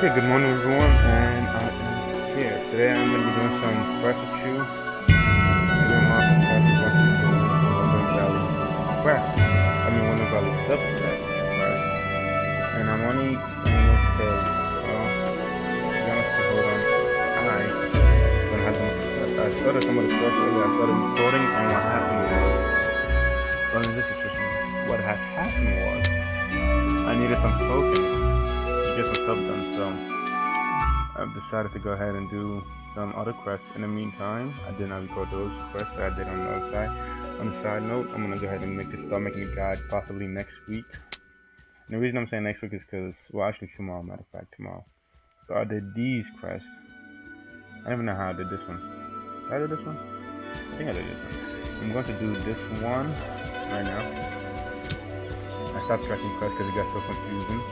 Okay, good morning everyone, and I am here. Today I'm going to be doing some quest with you. Maybe I'm off the quest. We're going to be doing some Wandering Valley quest. Wandering Valley subquest, right? And I'm only saying this because, well, to be honest, hold on. I don't have the most success. I started some of the quests earlier. I started recording, and what happened was, well, in this situation, what had happened was, I needed some tokens to get some stuff done, so I've decided to go ahead and do some other quests. In the meantime, I did not record those quests that I did on the other side. On a side note, I'm gonna go ahead and start making a guide possibly next week. And the reason I'm saying next week is because, well, actually tomorrow, matter of fact, tomorrow. So I did these quests. I don't even know how I did this one. Did I do this one? I think I did this one. I'm going to do this one right now. I stopped tracking quests because it got so confusing.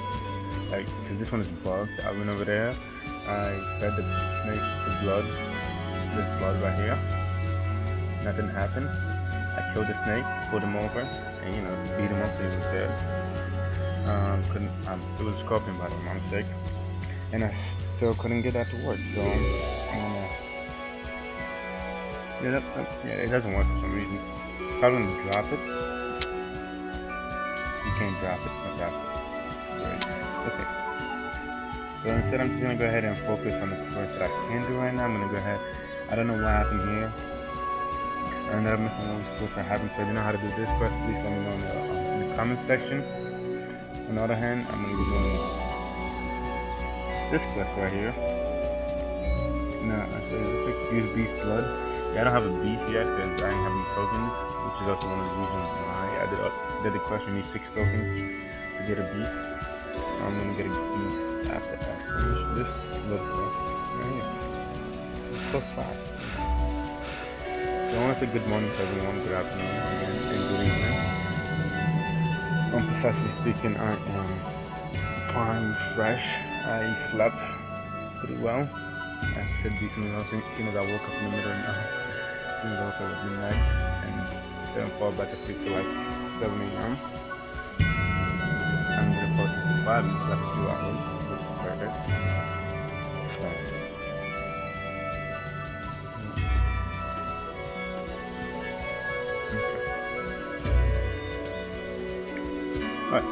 Like, because this one is bugged. I went over there. I fed the snake the blood, this blood right here. Nothing happened. I killed the snake, pulled him over, and beat him up till he was dead. It was a scorpion by my mistake, and I still couldn't get that to work. So it doesn't work for some reason. Probably gonna drop it. You can't drop it. Okay. Great. Okay. So instead, I'm just going to go ahead and focus on the quest that I can do right now. I'm going to go ahead. I don't know what happened here. I ended up missing what was supposed to happen. So if you know how to do this quest, please let me know in the comment section. On the other hand, I'm going to be doing this quest right here. Now, use beast blood. Yeah, I don't have a beast yet because I ain't have any tokens, which is also one of the reasons why I did the quest. You need 6 tokens to get a beast. So I'm going to get a beast after I finish this little quest right here. It's so fast. So I want to say good morning to everyone, good afternoon again, and good evening. Professionally speaking, I am fine, fresh. I slept pretty well. I said decently well, as soon as I woke up in the middle of the night. As soon as I woke up at midnight, and then fall back asleep till like 7 a.m. I'm going to post this to 5 minutes after 2 hours, which is perfect. Alright,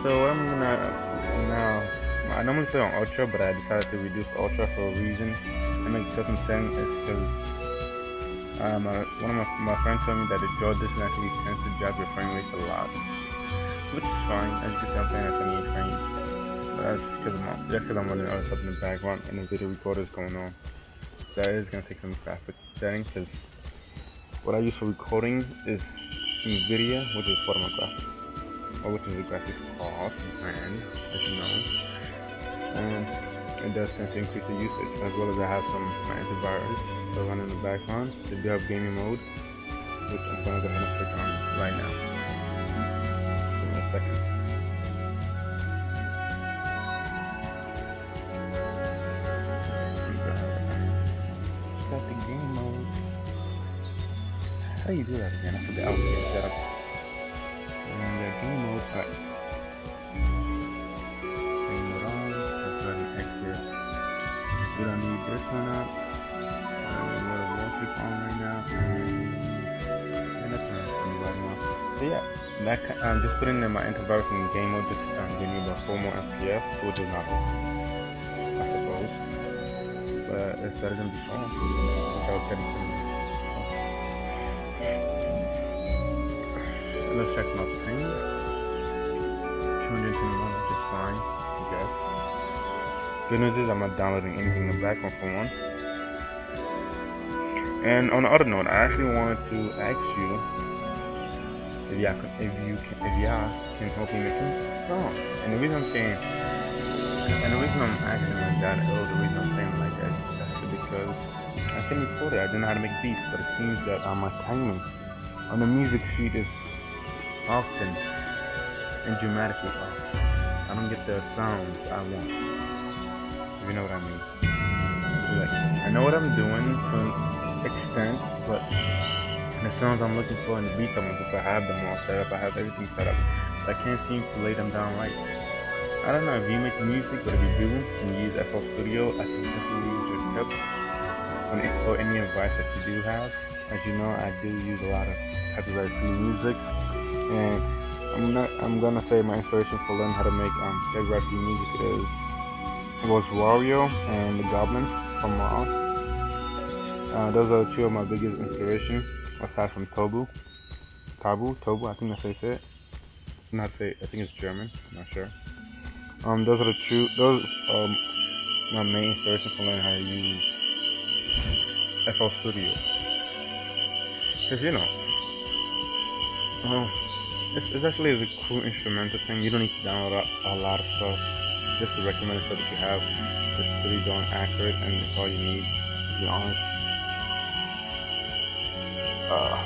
so what I'm gonna now, I normally play on Ultra, but I decided to reduce Ultra for a reason. And make certain sense is because one of my friends told me that the draw distance actually tends to drop your frame rate a lot, which is fine. As you can see, I'm playing at 28 frames, but that's because I'm running other stuff in the background and the video recorder is going on. That is gonna take some graphic settings because what I use for recording is NVIDIA, which is for my graphics. Or which is the graphics card brand, as you know, and it does tend to increase the usage, as well as I have my antivirus so running in the background. They do have gaming mode, which I'm going to go ahead and click on right now. Give me a second. Start the game mode. How do you do that again? I forgot. Okay, set up. And the game mode, right. Game mode on, let's go ahead and exit. We don't need this one up. I'm going to wallpaper on right now. And that's not right now. So yeah, I'm just putting in my antivirus in game mode, just giving me about 4 more FPS, which is not good, I suppose. But it's better than before, which I was getting from. Let's check my ping. 221, which is fine, I guess. Good news is I'm not downloading anything in the background for one. And on the other note, I actually wanted to ask you if y'all can help me make a song. And the reason I'm saying, and the reason I'm acting like that, or the reason I'm saying like that, is actually because I can record it. I didn't know how to make beats, but it seems that my timing on the music sheet is often and dramatically off. I don't get the sounds I want, if you know what I mean. Like, I know what I'm doing to an extent, but the sounds I'm looking for and the beats I'm looking for, I have them all set up, I have everything set up, but I can't seem to lay them down right. I don't know if you make music, but if you do and you use FL Studio, I can definitely use your tips or any advice that you do have. As you know, I do use a lot of copyright-free music, and I'm gonna say my inspiration for learning how to make copyright-free music was Wario and the Goblins from Mars. Those are two of my biggest inspiration, aside from Tobu, I think that's how you say it. Not say, I think it's German. I'm not sure. Those are my main inspiration for learning how to use FL Studio. Cause it's actually a cool instrumental thing. You don't need to download a lot of stuff. Just the recommended stuff that you have is pretty darn accurate, and it's all you need, to be honest. Hold on.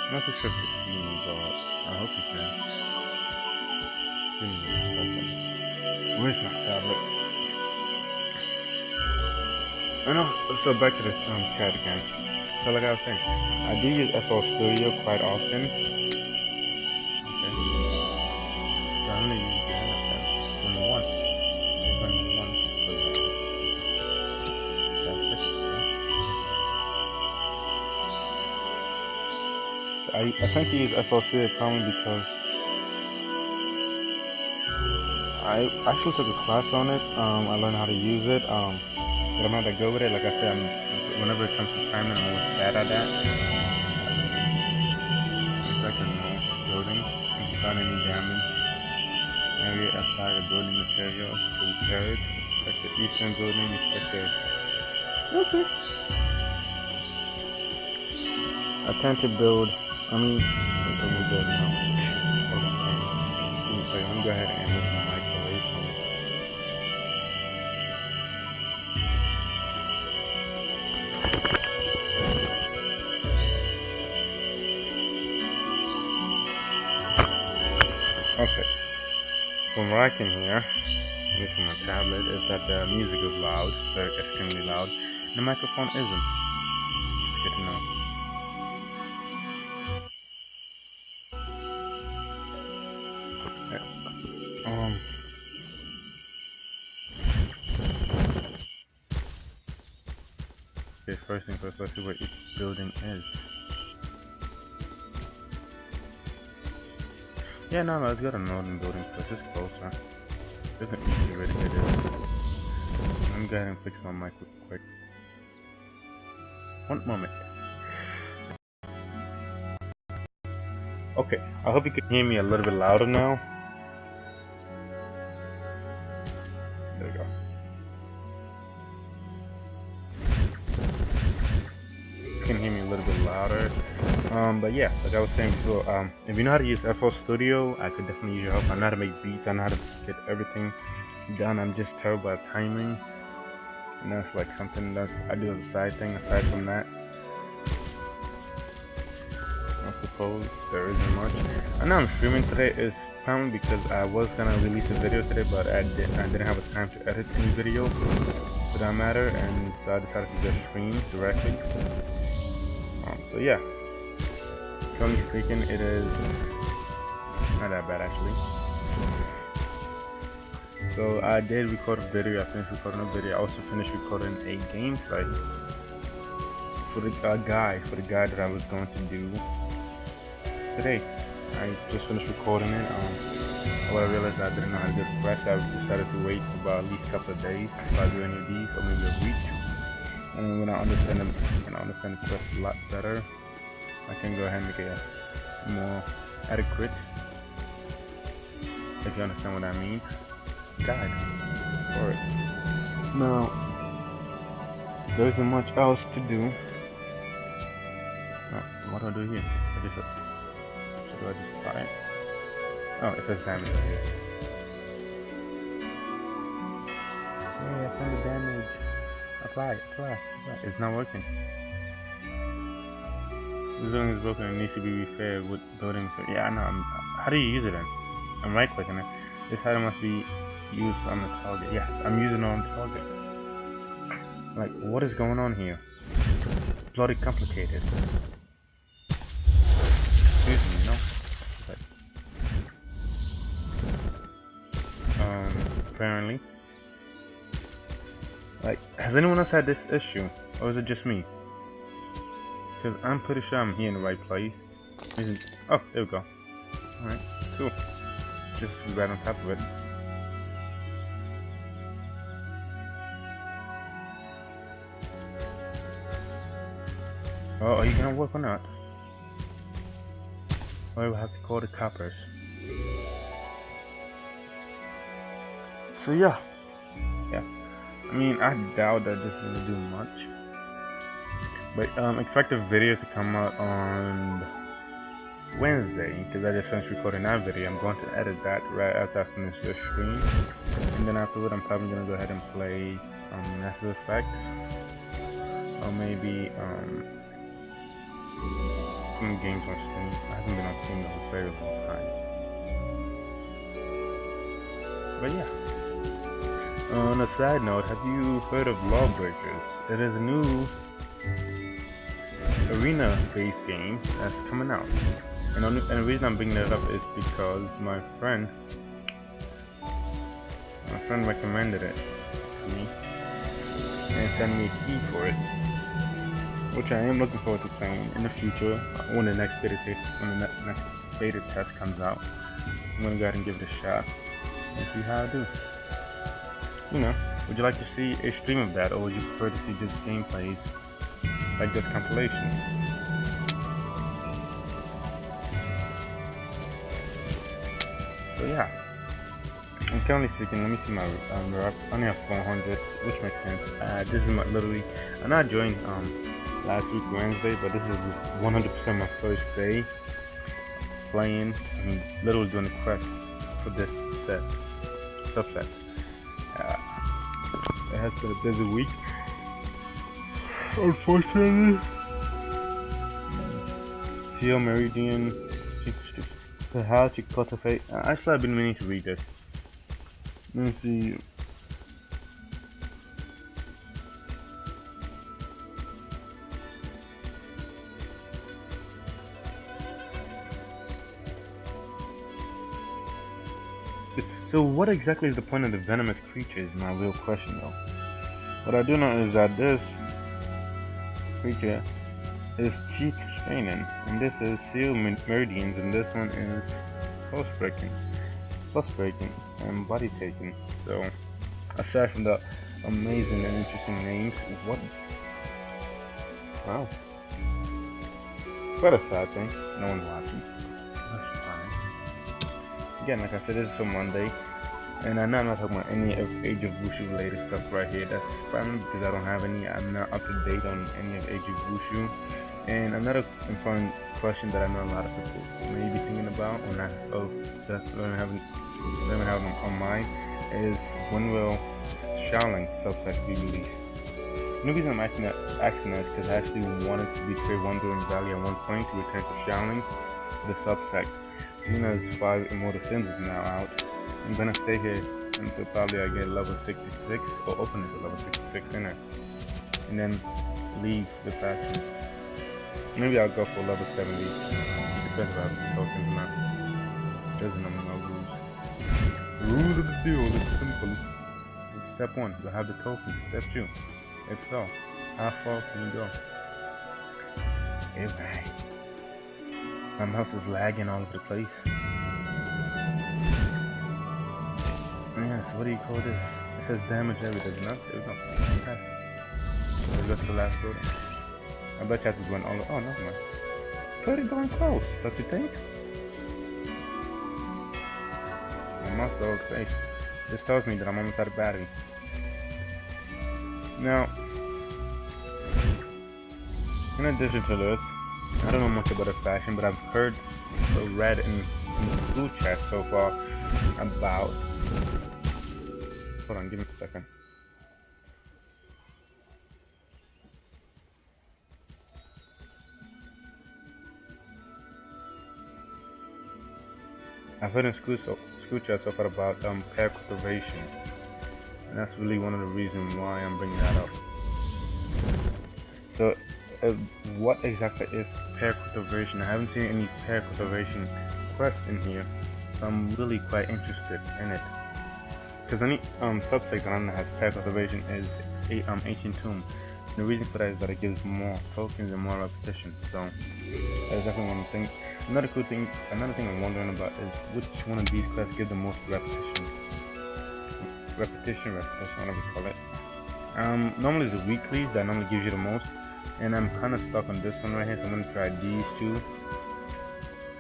I'm not too sure if it's me, but I hope you can. Give me a second. Where's my tablet? I know. So back to this chat again. So like I was saying, I do use FL Studio quite often. Okay. So I only use that when once. I tend to use FL Studio probably because I actually took a class on it. I learned how to use it. But I'm not that good with it. Like I said, whenever it comes to timing, I'm always bad at that. It's like a building. If you find any damage area outside the building material to repair it, like the eastern building, you check it. Okay. I tend to build. Let me build now. Hold on. Let me go ahead and move my microwave. Okay. From what I can hear, from my tablet, is that the music is loud, very extremely loud. The microphone isn't. Good to know. Okay, first thing first, let's see where each building is. Yeah, no, it's got a northern building, so it's just closer. There's an easy way to get it. Let me go ahead and fix my mic real quick. One moment. Okay, I hope you can hear me a little bit louder now. There we go. You can hear me a little bit louder. But yeah, like I was saying before, if you know how to use FL Studio, I could definitely use your help. I know how to make beats, I know how to get everything done. I'm just terrible at timing, and that's like something that I do as a side thing. Aside from that, I suppose there isn't much. I know I'm streaming today is probably because I was gonna release a video today, but I didn't have a time to edit any video for that matter, and so I decided to just stream directly. So yeah. Currently speaking, it is not that bad actually. So I did record a video. I finished recording a video. I also finished recording a gameplay for the guide that I was going to do today. I just finished recording it. What I realized I didn't know how to get fresh. I decided to wait for about at least a couple of days if I do any of these, or maybe a week. And when I understand the quest a lot better, I can go ahead and make it more adequate, if you understand what I mean, guide for it. Now, there isn't much else to do. What do I do here? Should I just apply it? Oh, it says damage right here. Hey, I found the damage. Apply. It's not working. This building is broken and needs to be repaired with building. Yeah, I know. How do you use it then? I'm right clicking it. This item must be used on the target. Yes, I'm using it on target. Like, what is going on here? Bloody complicated. Excuse me, you know? But, apparently. Like, has anyone else had this issue? Or is it just me? Because I'm pretty sure I'm here in the right place. Oh, there we go. Alright, cool. Just right on top of it. Oh, are you gonna work or not? Or we'll have to call the coppers. So yeah. I mean, I doubt that this is gonna do much. But expect the video to come out on Wednesday, because I just finished recording that video. I'm going to edit that right after I finish the stream, and then afterward I'm probably gonna go ahead and play Mass Effect, or maybe some games on Steam. I haven't been on Steam in a very long time. But yeah. On a side note, have you heard of Lawbreakers? It is a new arena-based game that's coming out. And the reason I'm bringing it up is because my friend recommended it to me and sent me a key for it, which I am looking forward to playing in the future when the next beta test comes out. I'm gonna go ahead and give it a shot and see how I do. You know, would you like to see a stream of that, or would you prefer to see just gameplays like this compilation? So yeah, I'm currently speaking. Let me see my I only have 400, which makes sense. This is literally, I know I joined last week Wednesday, but this is 100% my first day playing. I mean, literally doing the quest for this subset. It has been a busy week, unfortunately. Teal Meridian, how to cultivate. Actually, I've been meaning to read this. Let me see. So what exactly is the point of the venomous creatures? My real question though. What I do know is that this creature is cheek straining, and this is seal meridians, and this one is pulse breaking, and body taking. So aside from the amazing and interesting names, what? Wow. Quite a sad thing. No one's watching. That's fine. Again, like I said, this is for Monday. And I know I'm not talking about any of Age of Wushu related stuff right here. That's fine because I don't have any. I'm not up to date on any of Age of Wushu. And another important question that I know a lot of people may be thinking about, or not, that's what I haven't on mind, is when will Shaolin subsect be released? The reason I'm asking that is because I actually wanted to be tier 1 during Valley at one point to return to Shaolin, the subsect. Seeing as 5 Immortal Sins is now out, I'm gonna stay here until probably I get level 66 or open it to level 66 in it, and then leave the faction. Maybe I'll go for level 70. Depends on the tokens or not. There's no rules. The rules of the deal is simple. Step 1, you'll have the token. Step 2, if so, how far can you go? Hey, my mouse is lagging all over the place. Yes, what do you call this? It says damage everything. No, there we go. Fantastic. Let's go to the last building. I bet you have to go in all the. Oh, no, man. Pretty darn close, don't you think? My mouse dog face. This tells me that I'm almost out of battery. Now, in addition to this, I don't know much about the faction, but I've heard or read in the blue chat so far about. Hold on, give me a second. I've heard in school chat so far about pair cultivation, and that's really one of the reasons why I'm bringing that up. So, uh, what exactly is pair cultivation? I haven't seen any pair cultivation quests in here, so I'm really quite interested in it. Because any subsect that I know has pair cultivation is Ancient Tomb. And the reason for that is that it gives more tokens and more repetition. So that's definitely one thing. Another thing I'm wondering about is which one of these quests give the most repetition. Repetition, whatever you call it. Normally it's the weeklies that normally gives you the most, and I'm kind of stuck on this one right here, so I'm gonna try these two.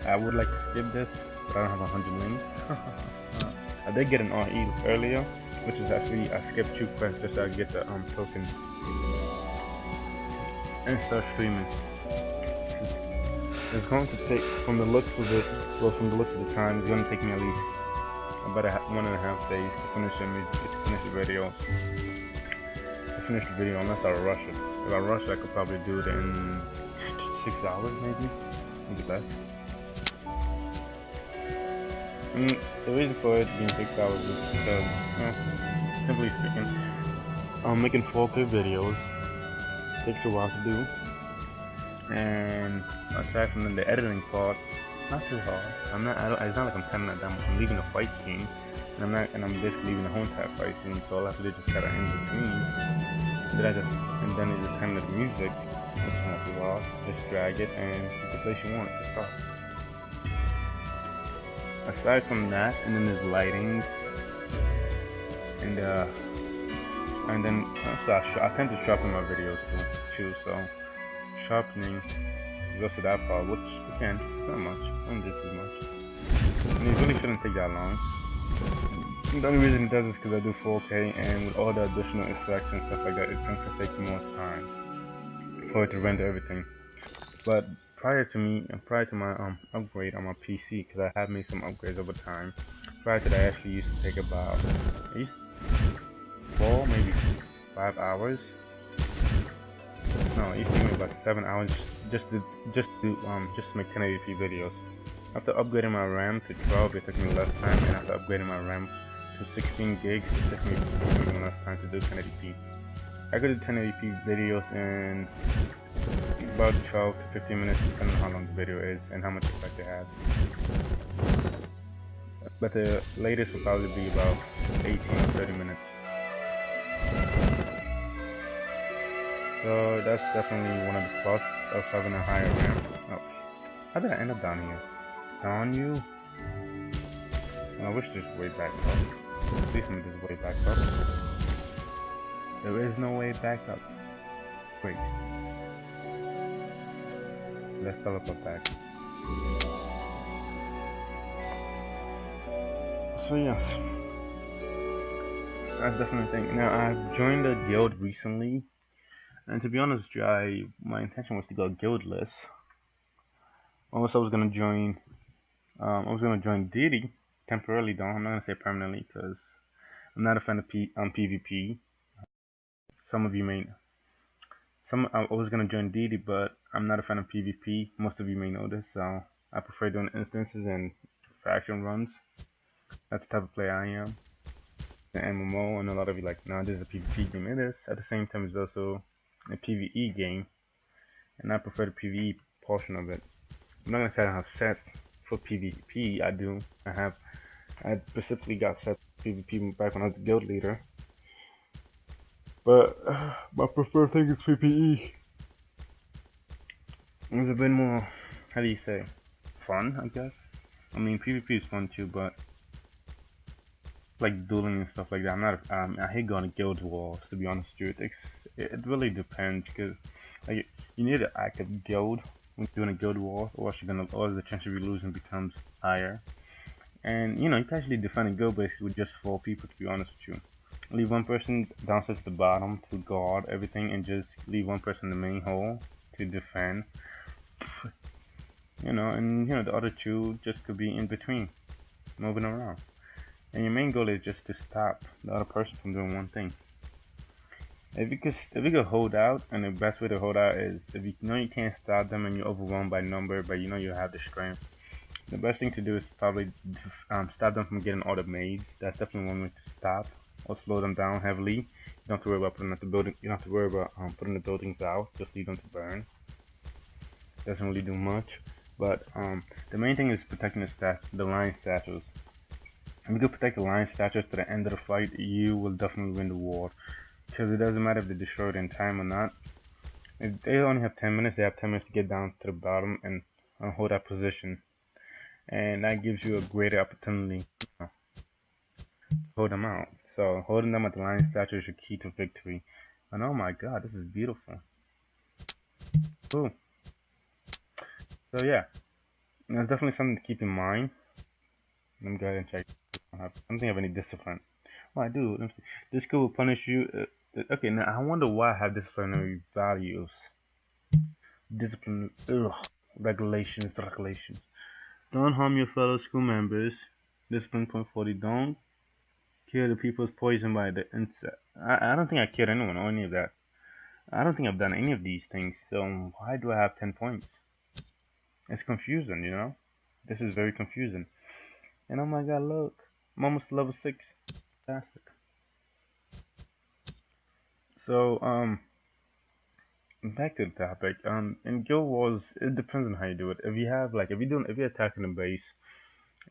I would like to skip this, but I don't have 100 links. I did get an RE earlier, which is actually I skipped 2 quests just so I get the tokens and start streaming. It's going to take, from the looks of it, well, from the looks of the time, it's going to take me at least about 1.5 days to finish the video. Unless I rush it. If I rush it, I could probably do it in 6 hours, maybe less. The reason for it being 6 hours is because, simply speaking, making 4K videos takes a while to do, and aside from the editing part, not too hard. It's not like I'm cutting it down. I'm leaving the fight scene, and I'm basically leaving the home tab fight scene. So all I have to do is just cut it in between. And then it just kind of the music, which is not too hard. Just drag it and pick the place you want it to start. Aside from that, and then there's lighting, and then I tend to sharpen my videos too. So sharpening goes to that part, which again, not much. I don't do too much. And it really shouldn't take that long. The only reason it does is because I do 4K, and with all the additional effects and stuff like that, it's going to take more time for it to render everything. But prior to my upgrade on my PC, because I have made some upgrades over time. Prior to that, I actually used to take about 4, maybe 5 hours. No, it used to take me about 7 hours just to make 1080p videos. After upgrading my RAM to 12, it took me less time, and after upgrading my RAM to 16 gigs, it took me less time to do 1080p. I could do 1080p videos in about 12 to 15 minutes, depending on how long the video is and how much effect it has. But the latest will probably be about 18 or 30 minutes. So that's definitely one of the plus of having a higher RAM. Oh, how did I end up down here? Down you? I wish this way back up. At least this way back up. There is no way back up. Wait. Let's teleport back. So yes, that's definitely a thing. Now I've joined a guild recently, and to be honest, my intention was to go guildless. Almost I was gonna join Deity temporarily. Though I'm not gonna say permanently, because I'm not a fan of PvP. I was gonna join Deity, but I'm not a fan of PvP. Most of you may know this, so I prefer doing instances and faction runs. That's the type of player I am. The MMO, and a lot of you like, no, this is a PvP game. It is. At the same time, it's also a PvE game, and I prefer the PvE portion of it. I'm not gonna say I have sets for PvP. I do. I specifically got sets for PvP back when I was a guild leader. But my preferred thing is PvE. It's a bit more, how do you say, fun, I guess. I mean, PvP is fun too, but like dueling and stuff like that, I'm not. I hate going to guild wars, to be honest with you. It really depends, because like you need an active guild when doing a guild war, or the chance of you losing becomes higher. And you can actually defend a guild base with just 4 people, to be honest with you. Leave one person downstairs at the bottom to guard everything, and just leave one person in the main hole to defend. And the other 2 just could be in between, moving around. And your main goal is just to stop the other person from doing one thing. If you could hold out, and the best way to hold out is if you know you can't stop them and you're overwhelmed by number, but you know you have the strength, The best thing to do is probably stop them from getting all the maids. That's definitely one way to stop or slow them down heavily. You don't have to worry about putting out the building. You don't have to worry about putting the buildings out. Just leave them to burn. Doesn't really do much. But the main thing is protecting the lion statues. If you can protect the lion statues to the end of the fight, you will definitely win the war. Because it doesn't matter if they're destroyed in time or not. If they only have 10 minutes, they have 10 minutes to get down to the bottom and hold that position. And that gives you a greater opportunity to hold them out. So holding them at the lion statue is your key to victory. And oh my god, this is beautiful. Cool. So yeah, that's definitely something to keep in mind. Let me go ahead and check. I don't think I have any discipline. Well, I do. Let me see. This skill will punish you. Okay, now I wonder why I have disciplinary values. Discipline. Ugh. Regulations. Don't harm your fellow school members. Discipline point 40. Don't kill the people's poisoned by the insect. I don't think I killed anyone or any of that. I don't think I've done any of these things. So why do I have 10 points? It's confusing, you know? This is very confusing. And oh my god, look. I'm almost level 6. Fantastic. So, back to the topic. In Guild Wars, it depends on how you do it. If you're attacking a base,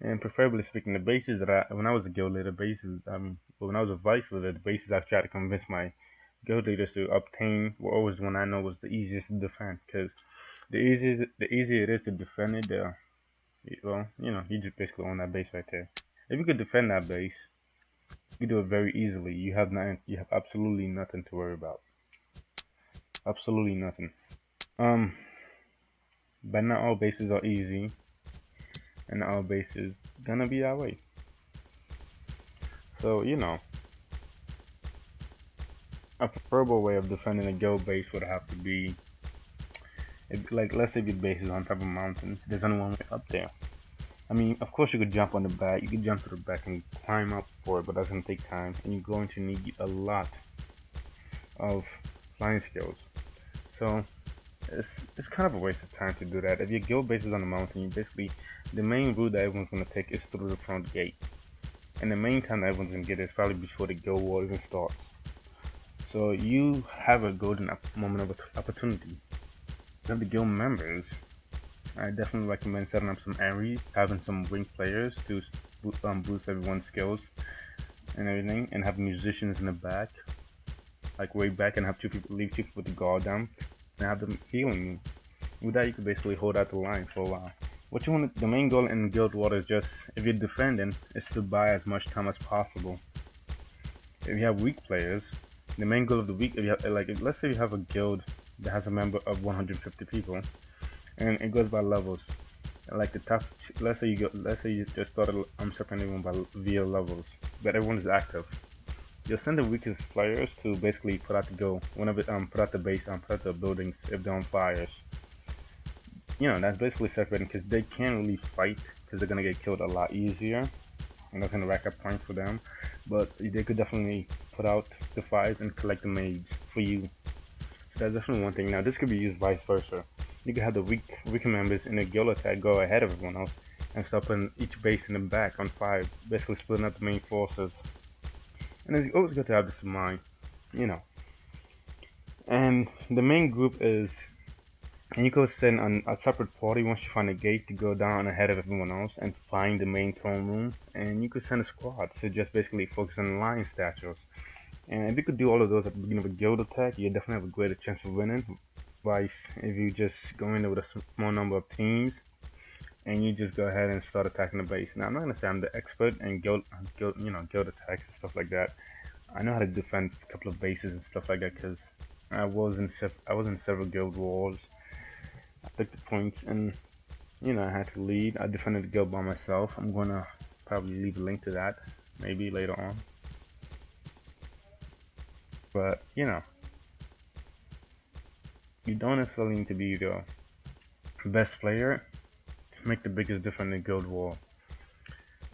and preferably speaking, the bases when I was a guild leader, when I was a vice leader, the bases I tried to convince my guild leaders to obtain were always the one I know was the easiest to defend. Because the easier it is to defend it, well, you just basically own that base right there. If you could defend that base, you do it very easily. You have absolutely nothing to worry about. Absolutely nothing. But not all bases are easy, and not all bases gonna be that way. So a preferable way of defending a guild base would have to be, let's say your base is on top of mountains. There's only one way up there. I mean, of course you could jump on the back. You could jump to the back and climb up for it, but that's gonna take time, and you're going to need a lot of flying skills. So it's kind of a waste of time to do that. If your guild base is on the mountain, the main route that everyone's gonna take is through the front gate, and the main time that everyone's gonna get is probably before the guild war even starts. So you have a golden moment of opportunity. Of the guild members, I definitely recommend setting up some areas, having some wing players to boost everyone's skills and everything, and have musicians in the back, like way back, and have leave two people to guard them, and have them healing you. With that, you can basically hold out the line for a while. The main goal in Guild Wars is just, if you're defending, is to buy as much time as possible. If you have weak players, the main goal of the week, let's say you have a guild that has a member of 150 people, and it goes by levels. Like the top, let's say you just started separating everyone via levels, but everyone is active. You'll send the weakest players to basically put out the go, put out the base, put out the buildings if they're on fires. That's basically separating because they can't really fight because they're gonna get killed a lot easier, and that's gonna rack up points for them. But they could definitely put out the fires and collect the maids for you. So that's definitely one thing. Now this could be used vice versa. You could have the weaker members in a guild attack go ahead of everyone else and stop putting each base in the back on fire, basically splitting up the main forces. And it's always good to have this in mind, And the main group is, and you could send a separate party once you find a gate to go down ahead of everyone else and find the main throne room. And you could send a squad to just basically focus on lion statues. And if you could do all of those at the beginning of a guild attack, you definitely have a greater chance of winning. Vice, if you just go in there with a small number of teams and you just go ahead and start attacking the base. Now I'm not gonna say I'm the expert in guild attacks and stuff like that. I know how to defend a couple of bases and stuff like that because I was in several guild wars. I took the points and I had to lead. I defended the guild by myself. I'm gonna probably leave a link to that maybe later on. But you don't necessarily need to be the best player to make the biggest difference in Guild War.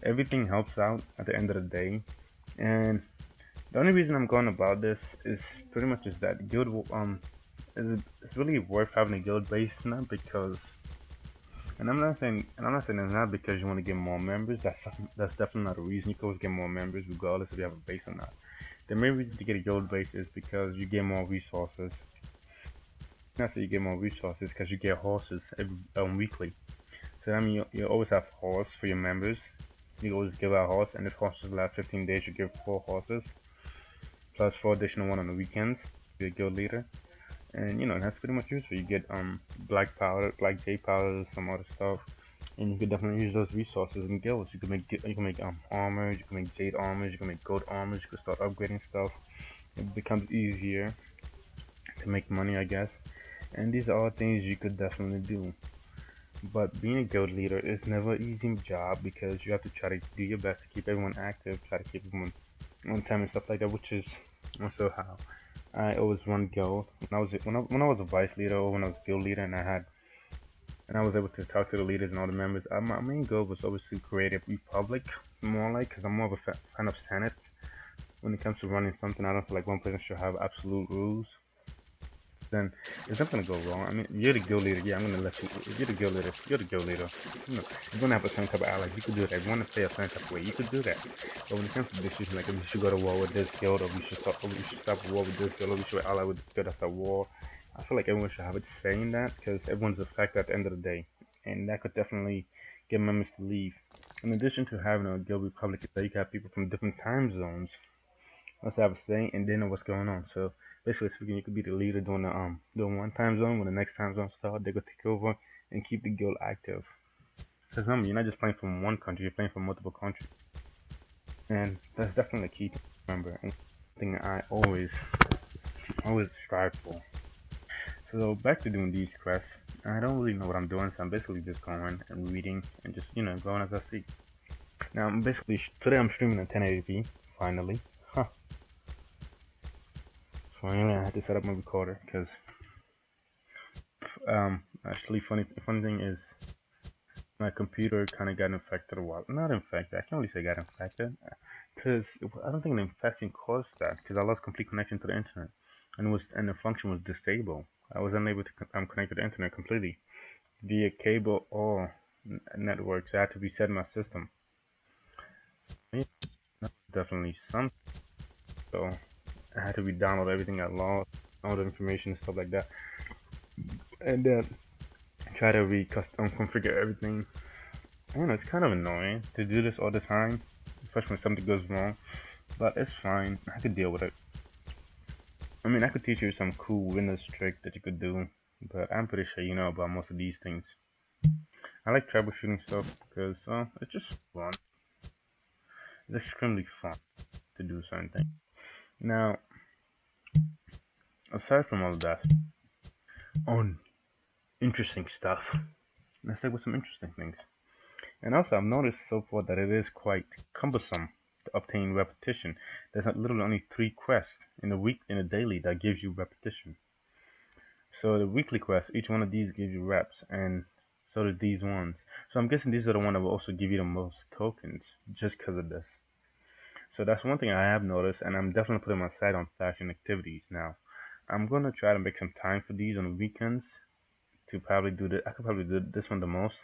Everything helps out at the end of the day, and the only reason I'm going about this is pretty much is that Guild War it's really worth having a guild base now because And I'm not saying it's not because you want to get more members. That's definitely not a reason. You can always get more members regardless if you have a base or not. The main reason to get a guild base is because you get more resources. Not that you get more resources because you get horses weekly. So I mean, you always have horse for your members. You always give out a horse, and if horses last 15 days, you give 4 horses plus 4 additional one on the weekends. Be a guild leader, and that's pretty much useful. You get black powder, black jade powder, some other stuff, and you can definitely use those resources in guilds. You can make armor, you can make jade armor, you can make gold armor. You can start upgrading stuff. It becomes easier to make money, I guess. And these are all things you could definitely do. But being a guild leader is never an easy job because you have to try to do your best to keep everyone active, try to keep everyone on time and stuff like that, which is also how I always run guild. When I was a vice leader or when I was guild leader and I was able to talk to the leaders and all the members, my main goal was always to create a republic, more like, because I'm more of a fan of senate. When it comes to running something, I don't feel like one person should have absolute rules. Then it's not gonna go wrong. I mean, you're the guild leader. Yeah, I'm gonna let you. If you're the guild leader, you're the guild leader. You're gonna have a certain type of allies. You could do that. If you want to play a certain type of way, you could do that. But when it comes to decisions, like if we should go to war with this guild, or we should stop war with this guild, or we should ally with this guild after war, I feel like everyone should have a say in that because everyone's affected at the end of the day, and that could definitely get members to leave. In addition to having a guild republic, you can have people from different time zones. Let's have a say and then know what's going on. So basically speaking, you could be the leader during one time zone. When the next time zone starts, they could take over and keep the guild active. Because remember, you're not just playing from one country; you're playing from multiple countries, and that's definitely a key to remember. And thing I always strive for. So back to doing these quests. I don't really know what I'm doing, so I'm basically just going and reading and just going as I see. Now I'm basically today I'm streaming at 1080p finally. Huh. Finally, I had to set up my recorder because actually, funny thing is, my computer kind of got infected a while. Not infected. I can't really say got infected, because I don't think an infection caused that. Because I lost complete connection to the internet, and the function was disabled. I was unable to connect to the internet completely via cable or networks. I had to reset my system. Yeah, that was definitely something. So I had to re-download everything I lost, all the information and stuff like that, and then try to configure everything. It's kind of annoying to do this all the time, especially when something goes wrong, but it's fine. I could deal with it. I mean, I could teach you some cool Windows trick that you could do, but I'm pretty sure you know about most of these things. I like troubleshooting stuff because it's just fun. It's extremely fun to do certain things. Now, aside from all of that, on interesting stuff, let's start with some interesting things. And also, I've noticed so far that it is quite cumbersome to obtain repetition. There's literally only 3 quests in a daily that gives you repetition. So the weekly quests, each one of these gives you reps, and so do these ones. So I'm guessing these are the ones that will also give you the most tokens, just because of this. So that's one thing I have noticed, and I'm definitely putting my sight on fashion activities now. I'm gonna try to make some time for these on the weekends to probably do this. I could probably do this one the most,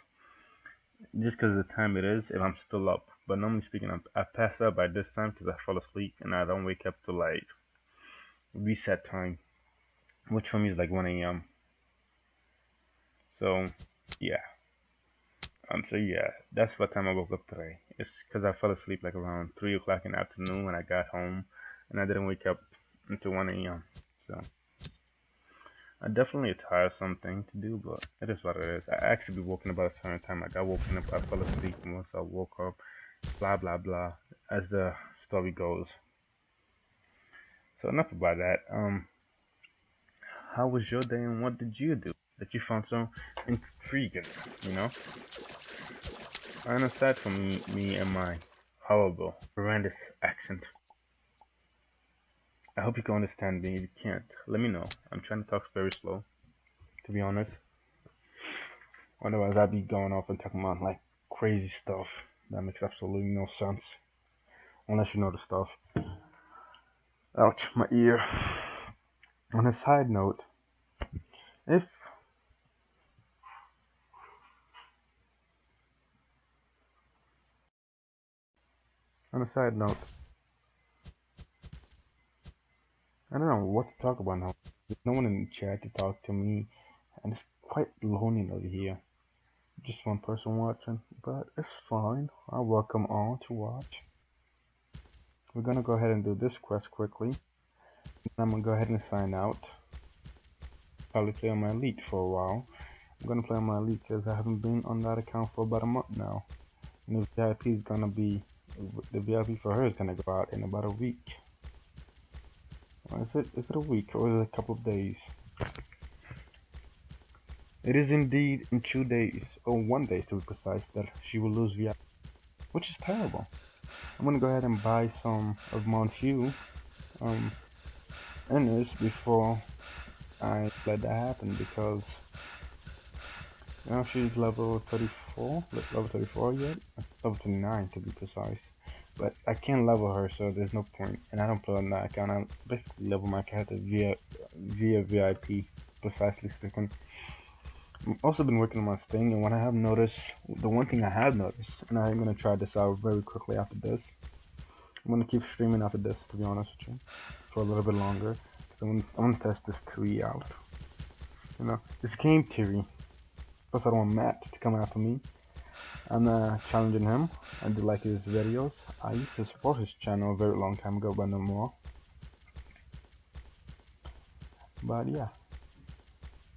just because of the time it is, if I'm still up. But normally speaking, I pass out by this time because I fall asleep and I don't wake up till like reset time, which for me is like 1 a.m. So yeah, so that's what time I woke up today. It's because I fell asleep like around 3 o'clock in the afternoon when I got home, and I didn't wake up until 1 a.m. So I definitely a tiresome thing to do, but it is what it is. I actually be woken up at a certain time. Like I woken up, I fell asleep, and once I woke up, blah blah blah, as the story goes. So enough about that. How was your day and what did you do that you found so intriguing? You know, and aside from me and my horrible, horrendous accent, I hope you can understand me. If you can't, let me know. I'm trying to talk very slow, to be honest. Otherwise, I'd be going off and talking about like crazy stuff that makes absolutely no sense, unless you know the stuff. Ouch, my ear. On a side note, if On a side note, I don't know what to talk about now. There's no one in the chat to talk to me, and it's quite lonely over here. Just one person watching, but it's fine. I welcome all to watch. We're gonna go ahead and do this quest quickly. I'm gonna go ahead and sign out. Probably play on my elite for a while. I'm gonna play on my elite because I haven't been on that account for about a month now. And the VIP is gonna be the VIP for her is gonna go out in about a week. Or is it a week or is it a couple of days? It is indeed in 2 days, or 1 day to be precise, that she will lose VIP, which is terrible. I'm gonna go ahead and buy some of Monfew um Ernest before I let that happen because now she's level 34, level 34 yet? Level 29 to be precise. But I can't level her, so there's no point. And I don't play on that account. I basically level my character via VIP, precisely speaking. I've also been working on my Sting, and what I have noticed, the one thing I have noticed, and I'm gonna try this out very quickly after this. I'm gonna keep streaming after this, to be honest with you, for a little bit longer. I'm gonna test this theory out. This game theory. Plus, I don't want Matt to come after me. I'm challenging him. I do like his videos. I used to support his channel a very long time ago, but no more. But yeah,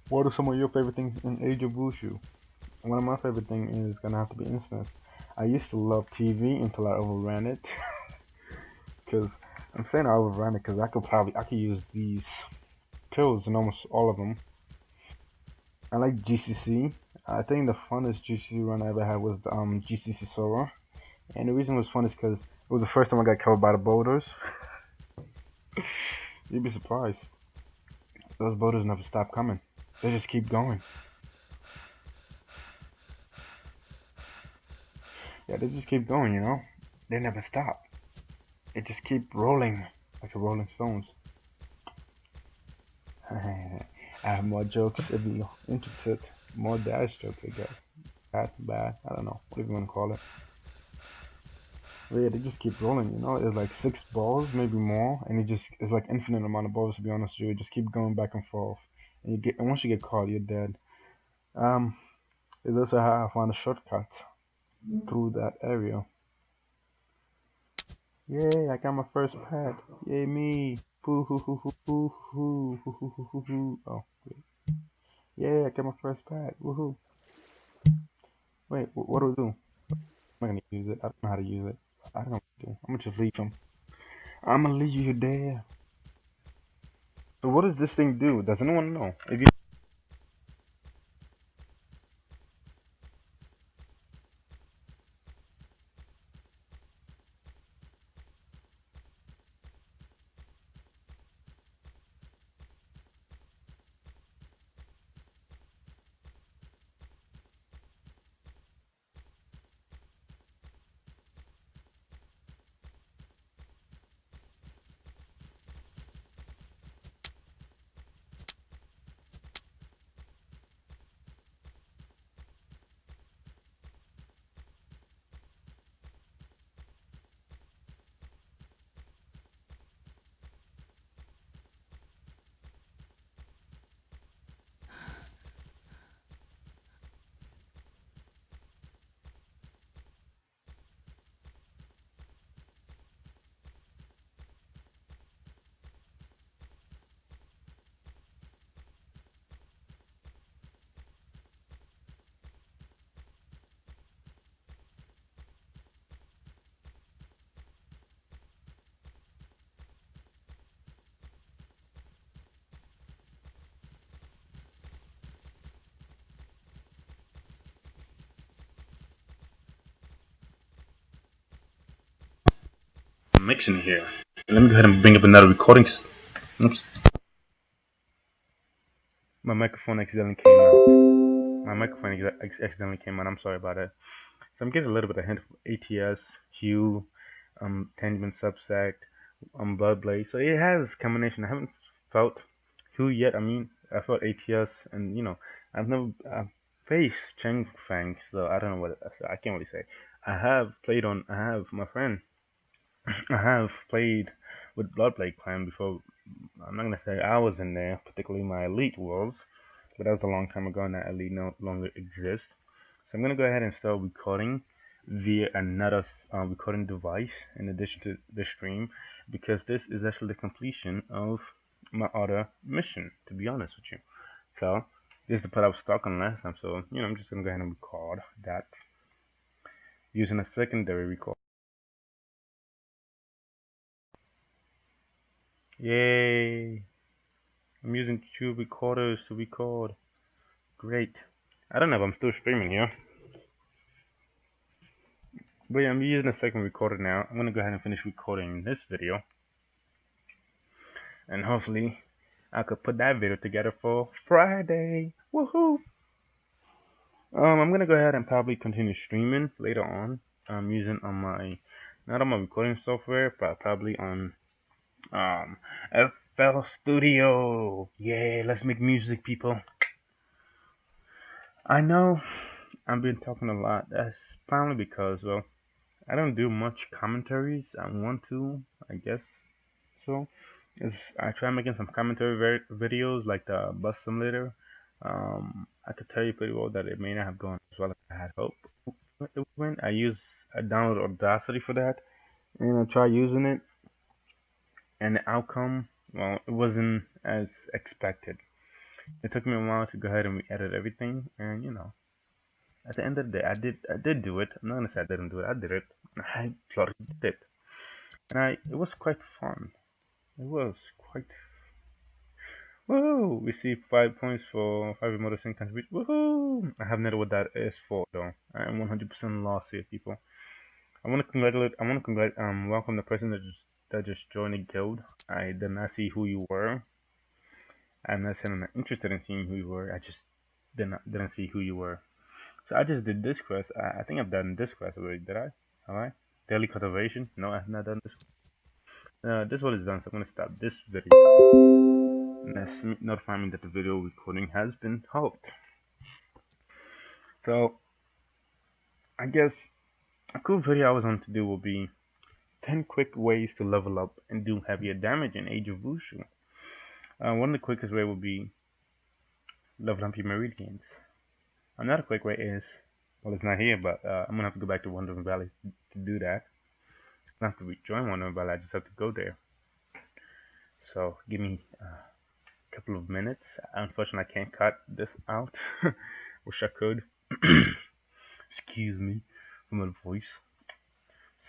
what are some of your favorite things in Age of Wushu? One of my favorite things is gonna have to be Instance. I used to love TV until I overran it. Cause I'm saying I overran it because I could use these pills in almost all of them. I like GCC. I think the funnest GCC run I ever had was GCC Sora. And the reason it was fun is because it was the first time I got covered by the boulders. You'd be surprised. Those boulders never stop coming. They just keep going. Yeah, they just keep going, They never stop. They just keep rolling like a Rolling Stones. I have more jokes if you're interested. More dash jokes, I guess. Bad, I don't know. Whatever you want to call it. But yeah, they just keep rolling. It's like 6 balls, maybe more, and it's like infinite amount of balls to be honest with you. Just keep going back and forth. And once you get caught, you're dead. Um, it's also how I found a shortcut through that area. Yay, I got my first pet. Yay me. Hoo hoo hoo hoo hoo hoo hoo hoo hoo hoo hoo. Oh, wait. Yay, I got my first pet. Woohoo. Wait, what do I do? I'm not gonna use it. I don't know how to use it. I don't know what to do. I'm gonna just leave him. I'm gonna leave you there. So what does this thing do? Does anyone know? If you mixing here. Let me go ahead and bring up another recording. Oops. My microphone accidentally came out. My microphone accidentally came out. I'm sorry about that. So I'm getting a little bit of hint of ATS, Hue, Tangent Subsect, Bloodblade. So it has combination. I haven't felt Hue yet. I mean, I felt ATS, and I've never faced Cheng Fang, so I don't know what I can't really say. I have my friend. I have played with Bloodblade Clan before. I'm not gonna say I was in there, particularly my Elite was, but that was a long time ago, and that Elite no longer exists. So I'm gonna go ahead and start recording via another recording device in addition to the stream, because this is actually the completion of my other mission. To be honest with you, so this is the part I was stuck on last time. So I'm just gonna go ahead and record that using a secondary record. Yay! I'm using two recorders to record. Great. I don't know if I'm still streaming here. But yeah, I'm using a second recorder now. I'm gonna go ahead and finish recording this video. And hopefully I could put that video together for Friday. Woohoo! I'm gonna go ahead and probably continue streaming later on. I'm using on my not on my recording software, but probably on FL Studio. Yay, let's make music, people. I know I've been talking a lot. That's probably because, well, I don't do much commentaries. I want to, I guess so. I try making some commentary videos like the Bus Simulator. I could tell you pretty well that it may not have gone as well as I had hoped it went. I downloaded Audacity for that, and I tried using it, and the outcome, well, it wasn't as expected. It took me a while to go ahead and re-edit everything, and at the end of the day, I did do it. I'm not gonna say I didn't do it. I did it. I totally did it, and it was quite fun. It was quite. Woohoo! Received 5 points for 5 remote sync contribution. Woohoo! I have no idea what that is for though. I am 100% lost here, people. I want to welcome the person that just joined the guild. I did not see who you were. I'm not saying I'm not interested in seeing who you were. I just didn't see who you were. So I just did this quest. I think I've done this quest already. Did I? Have I? Daily cultivation? No, I have not done this. This one is done. So I'm gonna stop this video. And that's notifying me that the video recording has been halted. So I guess a cool video I was on to do will be 10 quick ways to level up and do heavier damage in Age of Wushu. One of the quickest way will be level up your meridians. Another quick way is, well, it's not here, but I'm gonna have to go back to Wandering Valley to do that. I don't have to rejoin Wandering Valley. I just have to go there. So give me a couple of minutes. Unfortunately, I can't cut this out. Wish I could. Excuse me for my voice.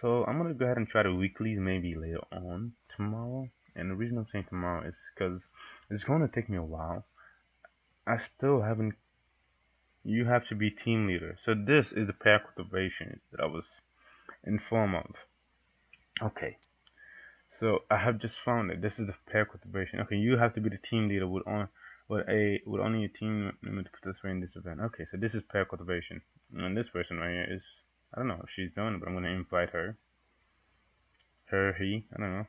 So I'm gonna go ahead and try the weeklies maybe later on tomorrow. And the reason I'm saying tomorrow is because it's going to take me a while. I still haven't. You have to be team leader. So this is the pair cultivation that I was informed of. Okay. So I have just found it. This is the pair cultivation. Okay, you have to be the team leader with only a team member to participate in this event. Okay, so this is pair cultivation. And this person right here is, I don't know if she's doing it, but I'm gonna invite her. Her, he, I don't know.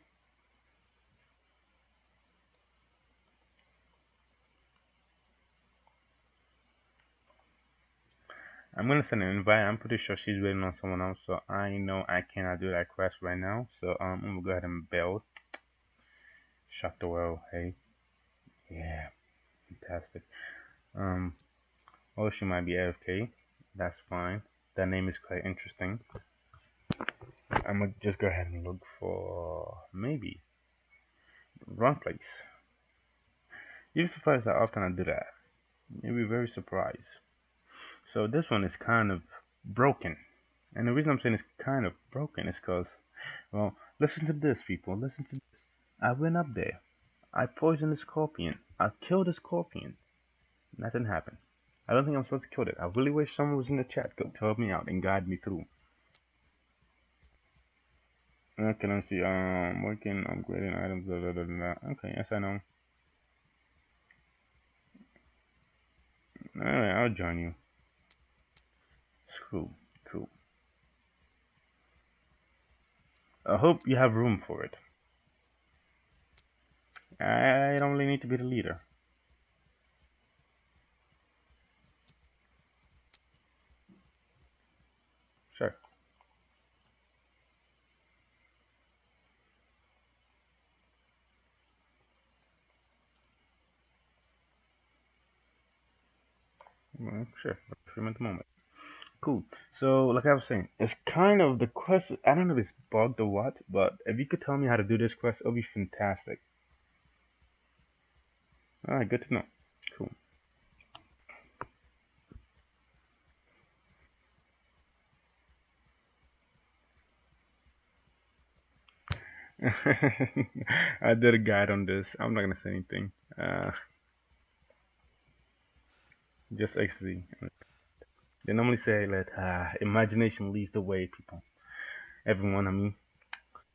I'm gonna send an invite. I'm pretty sure she's waiting on someone else, so I know I cannot do that quest right now. So I'm gonna go ahead and build. Shock the world. Hey, yeah, fantastic. Um, oh, she might be AFK. That's fine. That name is quite interesting. I'm gonna just go ahead and look for maybe wrong place. You'd be surprised how often I do that. You'll be very surprised. So this one is kind of broken. And the reason I'm saying it's kind of broken is because, well, listen to this, people. Listen to this. I went up there. I poisoned the scorpion. I killed the scorpion. Nothing happened. I don't think I'm supposed to kill it. I really wish someone was in the chat could help me out and guide me through. Okay, let's see. Working, upgrading items, blah, blah, blah, blah. Okay, yes, I know. Alright, I'll join you. Cool, cool. I hope you have room for it. I don't really need to be the leader. Sure. Well, sure. Stream at the moment. Cool. So, like I was saying, it's kind of the quest. I don't know if it's bugged or what, but if you could tell me how to do this quest, it'll be fantastic. All right, good to know. Cool. I did a guide on this. I'm not gonna say anything. Uh, just ecstasy. They normally say that imagination leads the way, people. Everyone, I mean,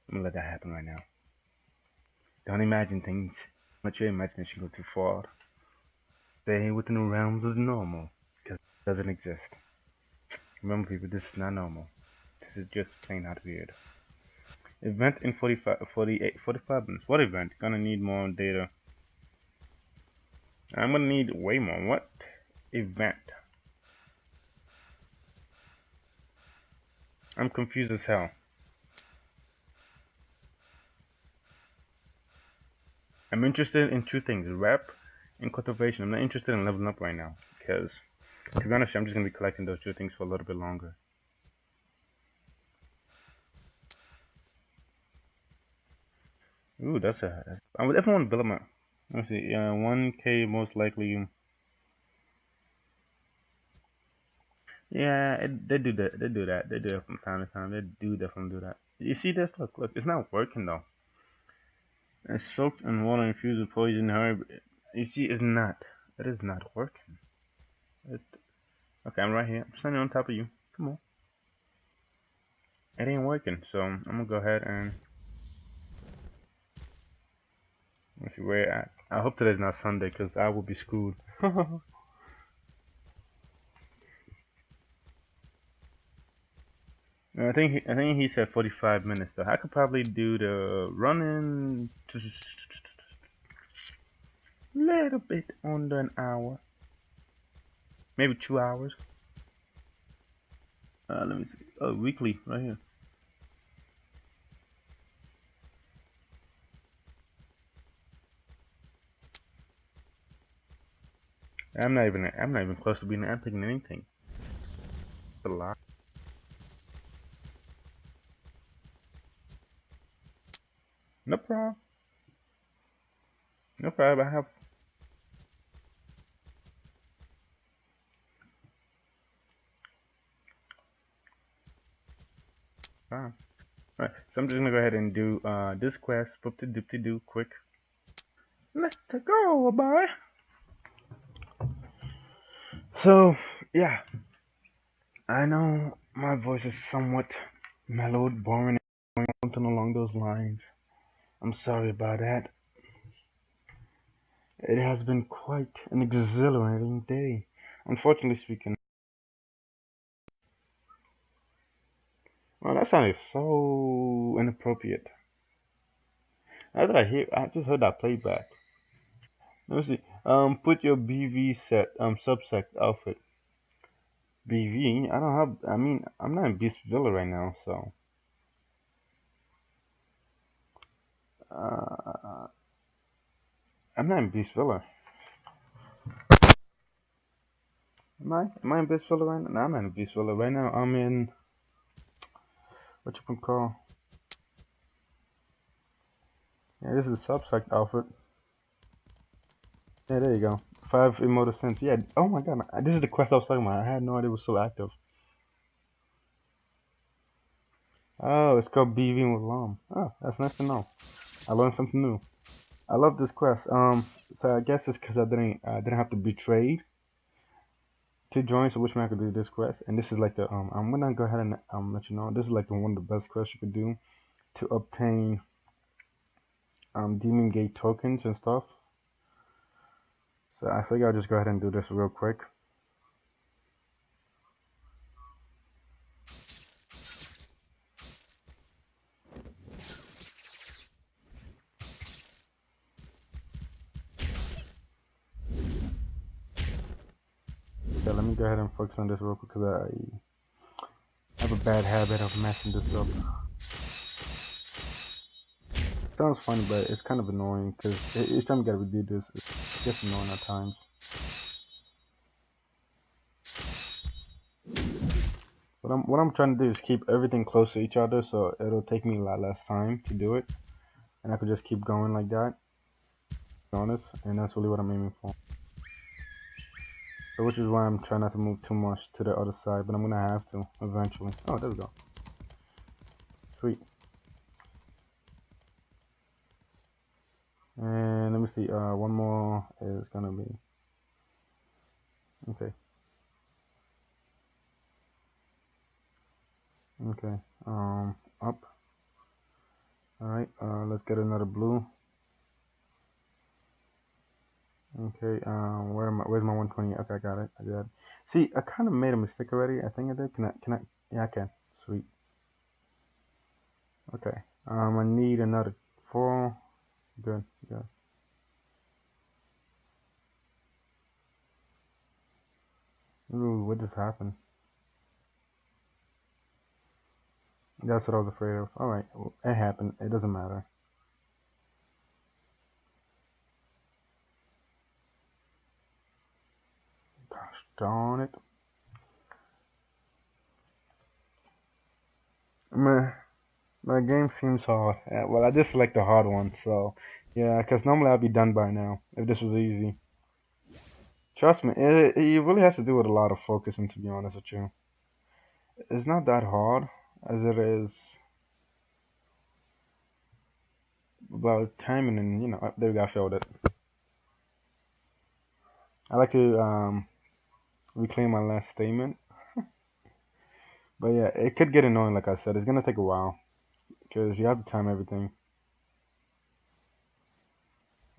I'm gonna let that happen right now. Don't imagine things. Let your imagination go too far. Stay within the realms of normal, because it doesn't exist. Remember, people, this is not normal. This is just plain out weird. Event in 45, 48, 45 minutes. What event? Gonna need more data. I'm gonna need way more. What event? I'm confused as hell. I'm interested in two things: rep and cultivation. I'm not interested in leveling up right now because, to be honest, I'm just gonna be collecting those two things for a little bit longer. Ooh, that's a. I would definitely want to build up my. Let's see. 1K most likely. Yeah, they do that. They do that. They do it from time to time. They do definitely do that. You see this? Look, look. It's not working though. It's soaked in water infused with poison herb. You see, it's not. It is not working. It, okay, I'm right here. I'm standing on top of you. Come on. It ain't working. So I'm gonna go ahead and let's see where at. I hope today's not Sunday because I will be screwed. I think he said 45 minutes though. I could probably do the running to little bit under an hour, maybe 2 hours. Let me see. Oh, weekly right here. I'm not even close to being epic in anything. It's a lot. No problem. No problem. I have time. Alright, so I'm just gonna go ahead and do this quest. Boop to doop to do quick. Let's go, boy. So yeah, I know my voice is somewhat mellowed, boring, something along those lines. I'm sorry about that. It has been quite an exhilarating day. Unfortunately speaking. Well, that sounded so inappropriate. I just heard that playback. Let me see. Put your BV set, subsect outfit. BV? I don't have, I mean, I'm not in Beast Villa right now, so. Uh, I'm not in Beast Villa. Am I? Am I in Beast Villa right now? No, I'm not in Beast Villa right now. I'm in, what you can call. Yeah, this is a subsect outfit. Yeah, there you go. 5 Immortal Sense. Yeah, oh my god, this is the quest I was talking about. I had no idea it was still active. Oh, it's called BV with Lom. Oh, that's nice to know. I learned something new. I love this quest. So I guess it's because I didn't have to betray to join, so which means I could do this quest. And this is like the I'm gonna go ahead and let you know this is like one of the best quests you could do to obtain Demon Gate tokens and stuff. So I figure I'll just go ahead and do this real quick. Yeah, let me go ahead and focus on this real quick because I have a bad habit of messing this up. Sounds funny, but it's kind of annoying because each time you gotta redo this, it gets annoying at times. What I'm trying to do is keep everything close to each other, so it'll take me a lot less time to do it, and I could just keep going like that. To be honest, and that's really what I'm aiming for. So which is why I'm trying not to move too much to the other side, but I'm gonna have to eventually. Oh, there we go. Sweet. And let me see. One more is gonna be okay. Okay. Up. All right. Let's get another blue. Okay. Where's my 120? Okay, I got it. I got it. See, I kind of made a mistake already. I think I did. Can I? Yeah, I can. Sweet. Okay. I need another 4. Good. Good. Ooh, what just happened? That's what I was afraid of. All right. Well, it happened. It doesn't matter. Gosh darn it. My game seems hard. Well, I just select the hard one, so yeah, because normally I'd be done by now if this was easy. Trust me, it really has to do with a lot of focusing, to be honest with you. It's not that hard as it is about timing and, there we go, I failed it. I like to reclaim my last statement, but yeah, it could get annoying, like I said. It's gonna take a while because you have to time everything.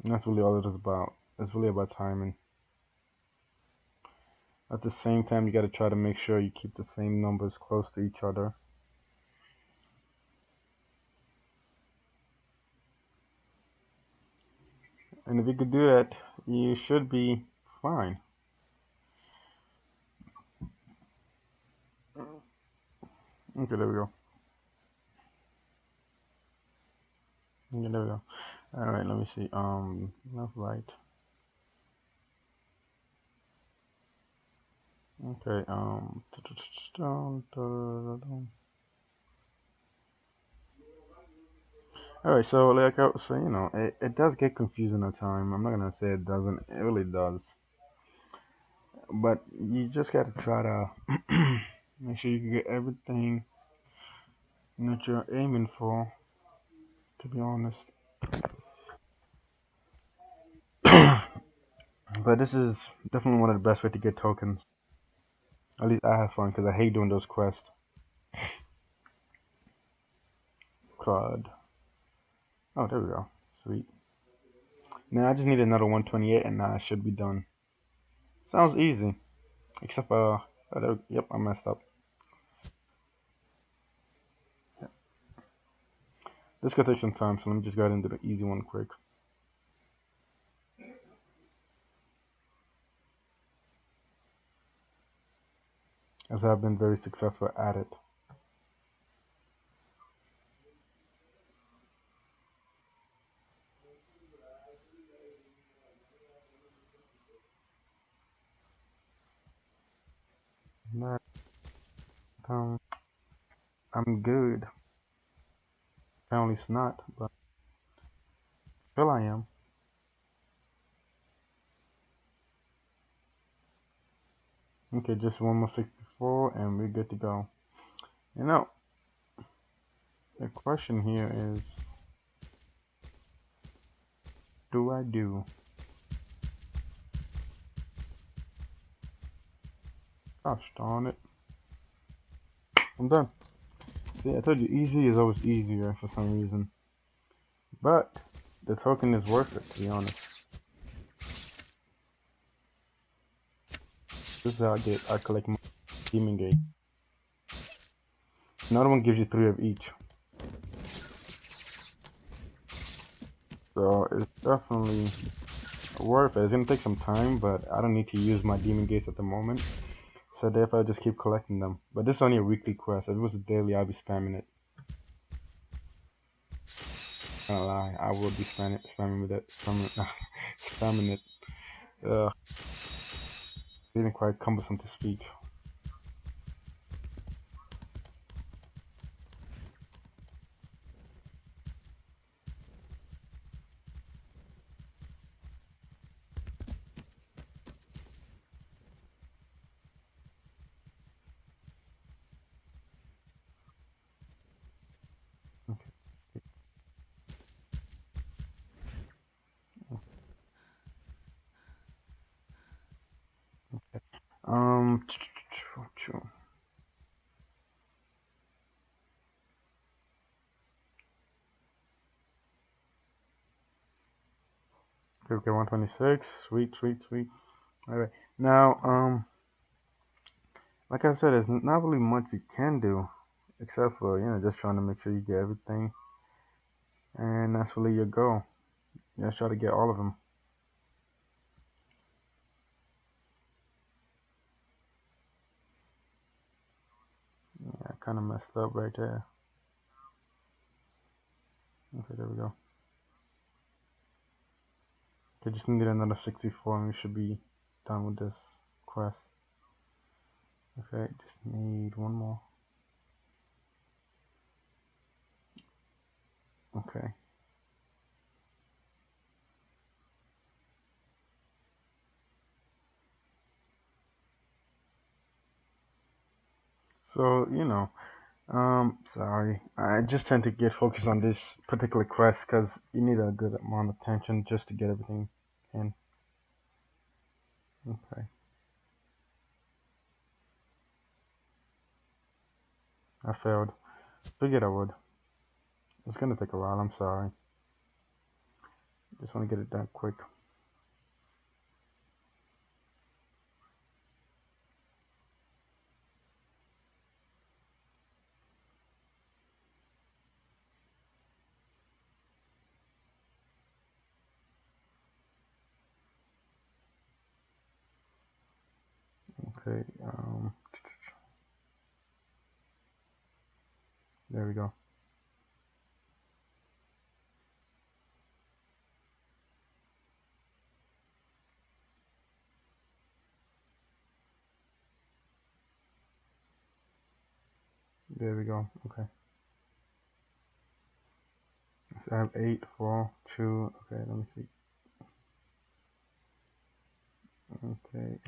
And that's really all it is about. It's really about timing. At the same time, you got to try to make sure you keep the same numbers close to each other. And if you could do that, you should be fine. Okay, there we go. Okay, there we go. All right, let me see. Left, right. Okay. All right. So, like I was saying, it does get confusing at times. I'm not gonna say it doesn't. It really does. But you just gotta try to make sure you can get everything that you're aiming for. To be honest. But this is definitely one of the best way to get tokens. At least I have fun because I hate doing those quests. Crud. Oh, there we go. Sweet. Now I just need another 128 and I should be done. Sounds easy. Except yep, I messed up. This could take some time, so let me just go ahead and do the easy one quick. As I've been very successful at it. Not, I'm good. Apparently it's not, but still I am. Okay, just one more 64 and we're good to go. The question here is, do I do? Gosh darn it. I'm done. See, I told you easy is always easier for some reason. But the token is worth it, to be honest. This is how I collect my demon gate. Another one gives you 3 of each. So it's definitely worth it. It's gonna take some time, but I don't need to use my demon gates at the moment. So therefore I just keep collecting them. But this is only a weekly quest. If it was a daily, I'd be spamming it. Can't lie, I would be spamming with it. Spamming it. It's even quite cumbersome to speak. Okay, 126. Sweet, sweet, sweet. Alright. Now, like I said, there's not really much you can do except for, just trying to make sure you get everything. And that's really your goal. Just try to get all of them. Yeah, I kind of messed up right there. Okay, there we go. Okay, just need another 64 and we should be done with this quest. Okay, just need one more. Okay. So, sorry. I just tend to get focused on this particular quest because you need a good amount of attention just to get everything in. Okay. I failed. Figured I would. It's gonna take a while, I'm sorry. Just wanna get it done quick. Okay, there we go. There we go. Okay. So I have 8, 4, 2. Okay, let me see. Okay,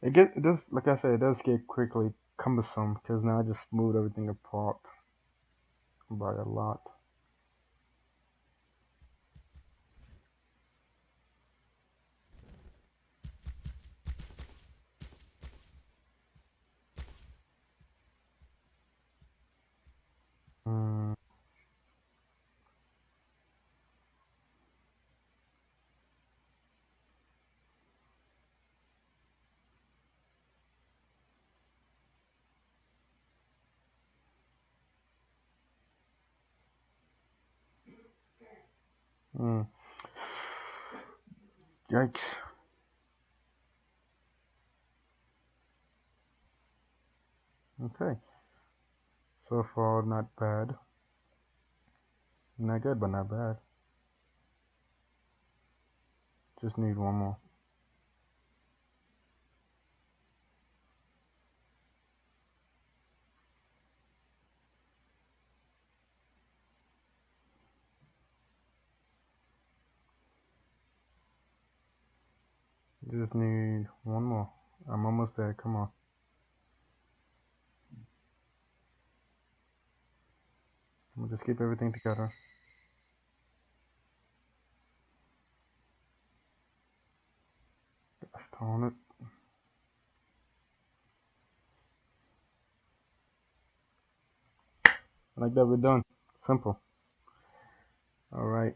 it does, like I said, it does get quickly cumbersome because now I just moved everything apart by a lot. Mm, mm. Yikes. Okay. So far, not bad. Not good, but not bad. Just need one more. Just need one more. I'm almost there. Come on. I'm gonna just keep everything together. Gosh darn it. Like that, we're done. Simple. Alright.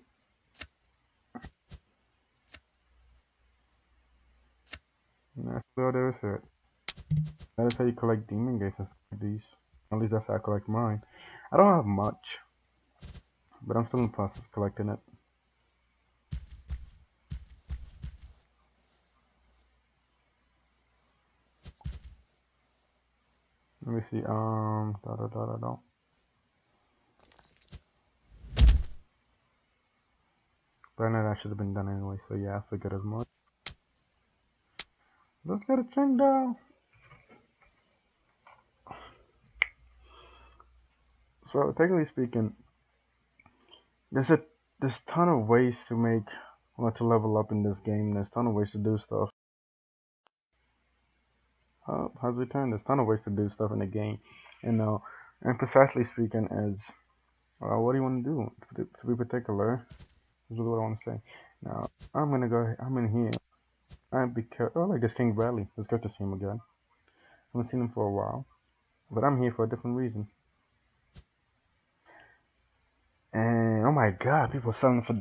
That's all there is to it. That is how you collect demon gates and stuff like these. At least that's how I collect mine. I don't have much, but I'm still in the process of collecting it. Let me see. Da da da da da. But I know that should have been done anyway, so yeah, I figured as much. Let's get a chink down. So technically speaking, there's a there's ton of ways to make or to level up in this game. There's ton of ways to do stuff. How's it turn? There's ton of ways to do stuff in the game, and precisely speaking, as what do you want to do? To be particular, is really what I want to say. Now I'm gonna go. I'm in here. Oh, like this King Bradley. It's good to see him again. I haven't seen him for a while, but I'm here for a different reason. And oh my God, people selling for